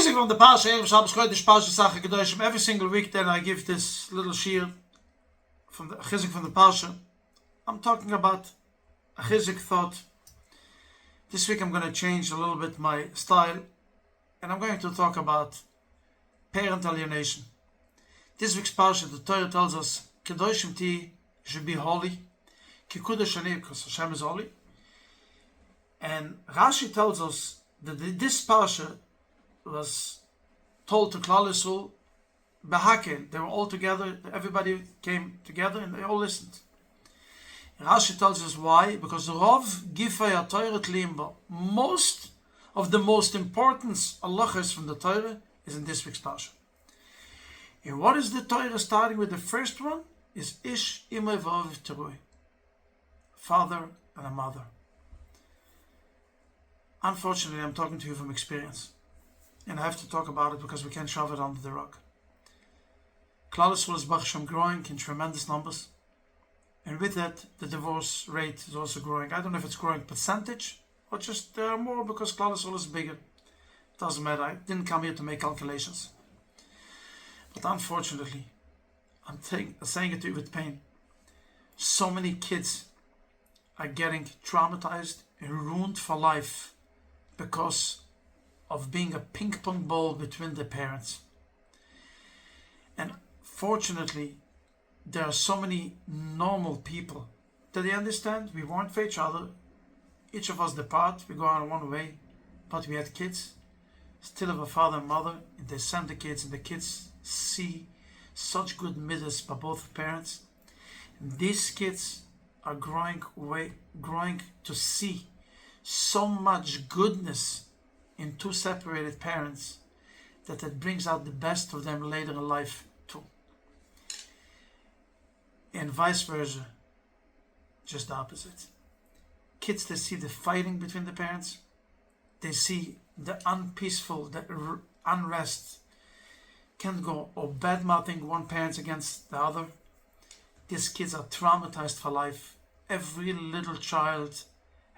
Chizuk from the Parsha, Shabbos Chodesh, Parsha, Achre, Kiddushim. Every single week then I give this little shir from the Chizuk from the Parsha. I'm talking about a Chizuk thought. This week I'm going to change a little bit my style, and I'm going to talk about parent alienation. This week's Parsha, the Torah tells us, Kiddushim ti should be holy, ki kudosh ani, because Hashem is holy. And Rashi tells us that this Parsha was told to Klal Yisrael, Behakel. They were all together, everybody came together and they all listened. Rashi tells us why, because Rov Gifay HaTorah Limba, most of the most important halachas from the Torah is in this week's Parsha. And what is the Torah starting with? The first one is Ish Imay V'Aviv Terui, father and a mother. Unfortunately, I'm talking to you from experience, and I have to talk about it because we can't shove it under the rug. Klal Yisrael is Baruch Hashem growing in tremendous numbers, and with that, the divorce rate is also growing. I don't know if it's growing percentage or just there are more because Klal Yisrael is bigger. Doesn't matter. I didn't come here to make calculations. But unfortunately, I'm saying it to you with pain. So many kids are getting traumatized and ruined for life because of being a ping pong ball between the parents. And fortunately, there are so many normal people that they understand we weren't for each other. Each of us depart, we go our one way, but we had kids, still have a father and mother, and they send the kids, and the kids see such good midas by both parents. And these kids are growing to see so much goodness in two separated parents that it brings out the best of them later in life too. And vice versa, just the opposite. Kids, they see the fighting between the parents, they see the unpeaceful, the unrest, can go or bad mouthing one parent against the other. These kids are traumatized for life. Every little child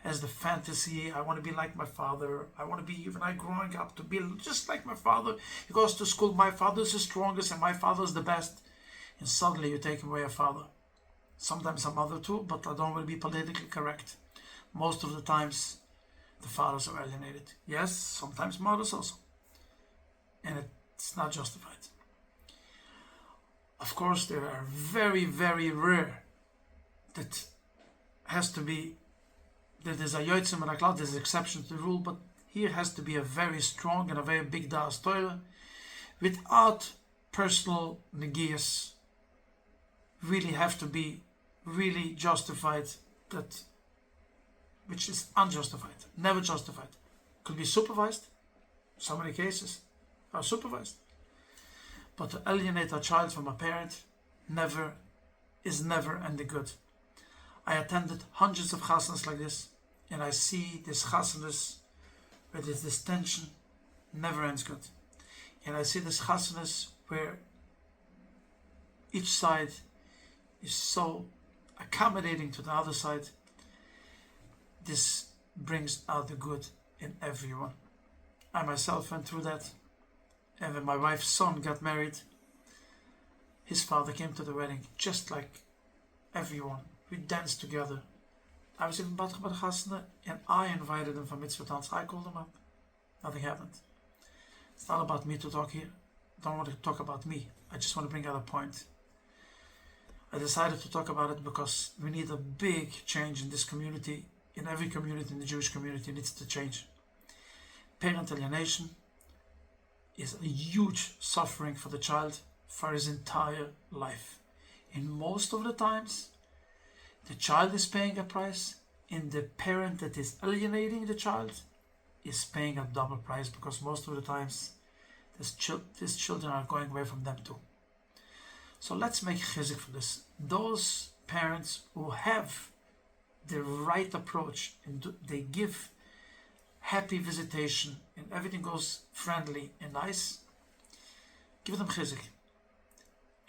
has the fantasy, I want to be like my father. I want to be, even I growing up, to be just like my father. He goes to school, my father is the strongest and my father is the best. And suddenly you take away a father. Sometimes a mother too, but I don't want to be politically correct. Most of the times, the fathers are alienated. Yes, sometimes mothers also. And it's not justified. Of course, there are very, very rare that has to be, that there's a yotzim and a klal, there's exception to the rule, but here has to be a very strong and a very big das Torah without personal negias. Really have to be really justified, that which is unjustified, never justified. Could be supervised. So many cases are supervised. But to alienate a child from a parent is never ending good. I attended hundreds of chasanas like this, and I see this chasanas where there's this tension never ends good. And I see this chasanas where each side is so accommodating to the other side. This brings out the good in everyone. I myself went through that. And when my wife's son got married, his father came to the wedding just like everyone. We danced together. I was even Batach Bar Chasna, and I invited him for mitzvah dance. I called him up. Nothing happened. It's not about me to talk here. I don't want to talk about me. I just want to bring out a point. I decided to talk about it because we need a big change in this community. In every community, in the Jewish community, needs to change. Parent alienation is a huge suffering for the child for his entire life. And most of the times, the child is paying a price, and the parent that is alienating the child is paying a double price, because most of the times these children are going away from them too. So let's make chizuk for this. Those parents who have the right approach and they give happy visitation and everything goes friendly and nice, give them chizuk.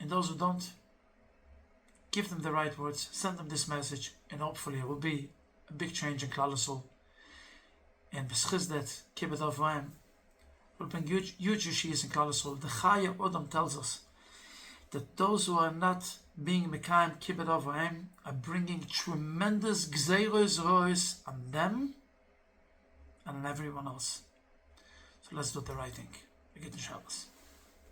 And those who don't, give them the right words, send them this message, and hopefully it will be a big change in Klal Yisrael. And b'schiz that kibbut avayim, will bring huge Yeshis in Klal Yisrael. The Chaya Odom tells us that those who are not being Mekayim Kibbut Avayim are bringing tremendous Gzeiros Rois on them and on everyone else. So let's do the right thing. Begin Shabbos.